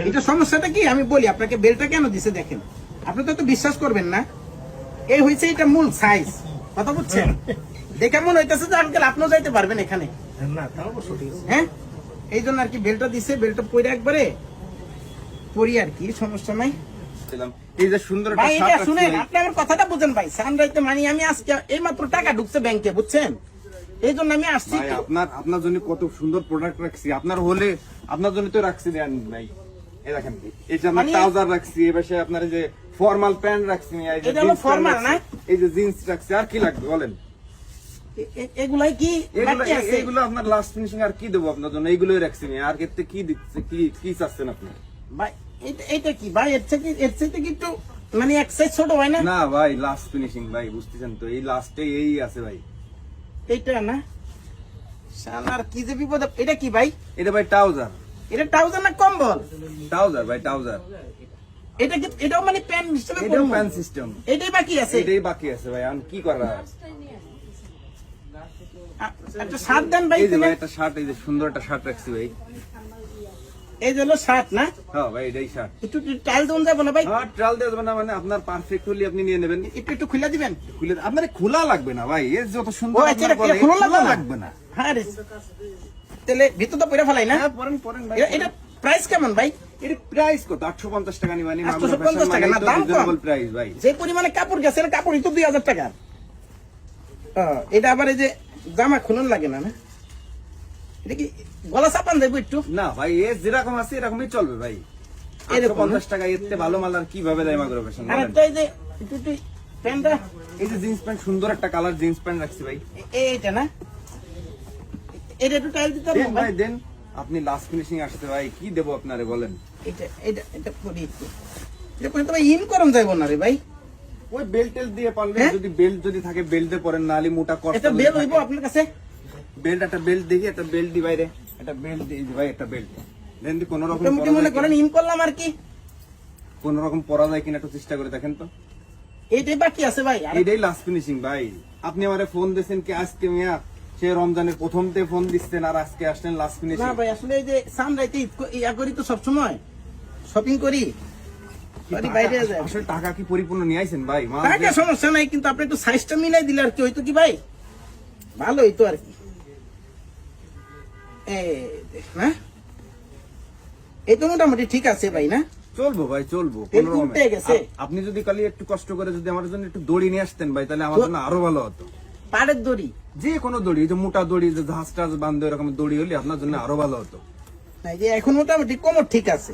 এটা সমস্যাটা কি আমি বলি আপনাকে, বেলটা কেন দিছে দেখেন, আপনি তো বিশ্বাস করবেন না। এই হয়েছে এটা মূল সাইজ, কথা বুঝছেন? দেখে মনে হইতেছে যে আঙ্কেল আপনিও যাইতে পারবেন এখানে। হ্যাঁ, এই জন্য আর কি বেলটা দিছে, বেলটা পরে একবারে পরি আর কি, সমস্যা নাই। এই যে সুন্দর ভাই এটা শুনেন, আপনি আমার কথাটা বুঝেন ভাই। সানরাইজে মানে আমি আজকে এই মাত্র টাকা ঢুকছে ব্যাংকে, বুঝছেন? এই জন্য আমি আসছি। আপনার জন্য কত সুন্দর প্রোডাক্ট রাখছি, আপনার হলে আপনার জন্য তো রাখছি ভাই। এই দেখেন, এই যে আমরা ট্রাউজার রাখছি, এই পাশে আপনার যে ফর্মাল প্যান্ট রাখছি, এটা হলো ফর্মাল না, এই যে জিন্স রাখছি। আর কি লাগবে বলেন? এগুলাই কি বাকি আছে? এগুলো আপনার লাস্ট ফিনিশিং। আর কি দেবো আপনার জন্য? এইগুলোই রাখছি। আর ক্ষেত্রে কি দিচ্ছে, কি চাচ্ছেন আপনি ভাই? এটা কি ভাই, এর থেকে কি একটু মানে এক সাইজ ছোট হয় না? না ভাই, লাস্ট ফিনিশিং ভাই, বুঝতেছেন তো? এই লাস্টে এই আছে ভাই, এইটা না। শালার কি যে বিপদ। এটা কি ভাই? এটা ভাই ট্রাউজার। এটা ট্রাউজার না কম্বল? ট্রাউজার ভাই, ট্রাউজার। এটা কি, এটাও মানে প্যান্ট হিসেবে এটাও পরবো? Pant system. এটাই বাকি আছে? এটাই বাকি আছে ভাই। আর কি করা? একটা শার্ট দেন ভাই। এই যে ভাই একটা শার্ট, এই যে সুন্দর একটা শার্ট রাখছি ভাই। এই যে হলো শার্ট না? হ্যাঁ ভাই, এটাই শার্ট। একটু টাইল দেন যাবো না ভাই? হ্যাঁ, ট্রাল দেওয়া যাবে না মানে আপনার পারফেক্ট হলে আপনি নিয়ে নেবেন। একটু খুলে দিবেন। খুলে আপনার খোলা লাগবে না ভাই, এর যত সুন্দর ও আচ্ছা, এটা খোলা লাগবে না। হ্যাঁ রে, তাহলে ভিতর তো পরে ফেলাই না? হ্যাঁ, পরেন ভাই। এটা প্রাইস কেমন ভাই? এর প্রাইস কত? 850 টাকা নিবানি। 850 টাকা না, দাম কম। প্রাইস ভাই, যে পরিমাণে কাপড় গেছে, কাপড়ই তো 2000 টাকা। এটা আবার এই যে জামা খুলন লাগে না? না, এটা কি গলা চাপান যাবো একটু? না ভাই, এ যেরকম আছে এরকমই চলবে ভাই। এরকম 850 টাকা এর থেকে ভালো মাল আর কিভাবে দেয় মাগরো ফ্যাশন? আর একটা এই যে একটু প্যান্টটা, এই যে জিন্স প্যান্ট, সুন্দর একটা কালার জিন্স প্যান্ট রাখছি ভাই। এইটা না, এটা একটু টাইল দিতে দেন হবে ভাই, দেন। আপনি লাস্ট ফিনিশিং আসছে ভাই, কি দেবো আপনারে বলেন? এটা পরি একটু। এটা পরে তো ভাই ইন করম যাইব না রে ভাই। ওই বেল্ট টেল দিয়ে পারলে, হ্যাঁ? যদি বেল্ট যদি থাকে বেল্ট দিয়ে পরেন, নালি মোটা কষ্ট। এটা বেল হইব আপনার কাছে? বেল্ট, একটা বেল্ট দেখি, একটা বেল্ট দি বাইরে, একটা বেল্ট দিই ভাই, একটা বেল্ট দেন। কোন রকম মোটামুটি মনে করেন ইন করলাম আর কি। কোন রকম পরা যায় কিনা একটু চেষ্টা করে দেখেন তো। এইটাই বাকি আছে ভাই। এইটাই লাস্ট ফিনিশিং ভাই। আপনি আমারে ফোন দিয়েছেন কি আজকে মিয়া? সে রমজানের প্রথমতে ফোন দিচ্ছেন আর আজকে আসলেন লাস্ট ফিনিশিং। না ভাই, আসলে এই যে সানরাইতে ইয়া করি তো সবসময়, শপিং করি, বাইরে যায়। আসলে টাকা কি পরিপূর্ণ নিয়ে আইছেন ভাই? টাকা সমস্যা নাই, কিন্তু আপনি একটু সাইজটা মিলাই দিলে আর কি হইতো কি ভাই, ভালো হইতো আর কি। না, এই তো মোটামুটি ঠিক আছে ভাই না? চলবো ভাই, চলবো। উঠে গেছে। আপনি যদি কালি একটু কষ্ট করে যদি আমার জন্য একটু দড়ি নিয়ে আসতেন ভাই, তাহলে আমার জন্য আরো ভালো হতো। পাড়ের দড়ি? যে কোনো দড়ি, যে মোটা দড়ি, যে ঝাঁস টাস বান্ধব এরকম দড়ি হলে আপনার জন্য আরো ভালো হতো। যে এখন মোটামুটি কোমর ঠিক আছে।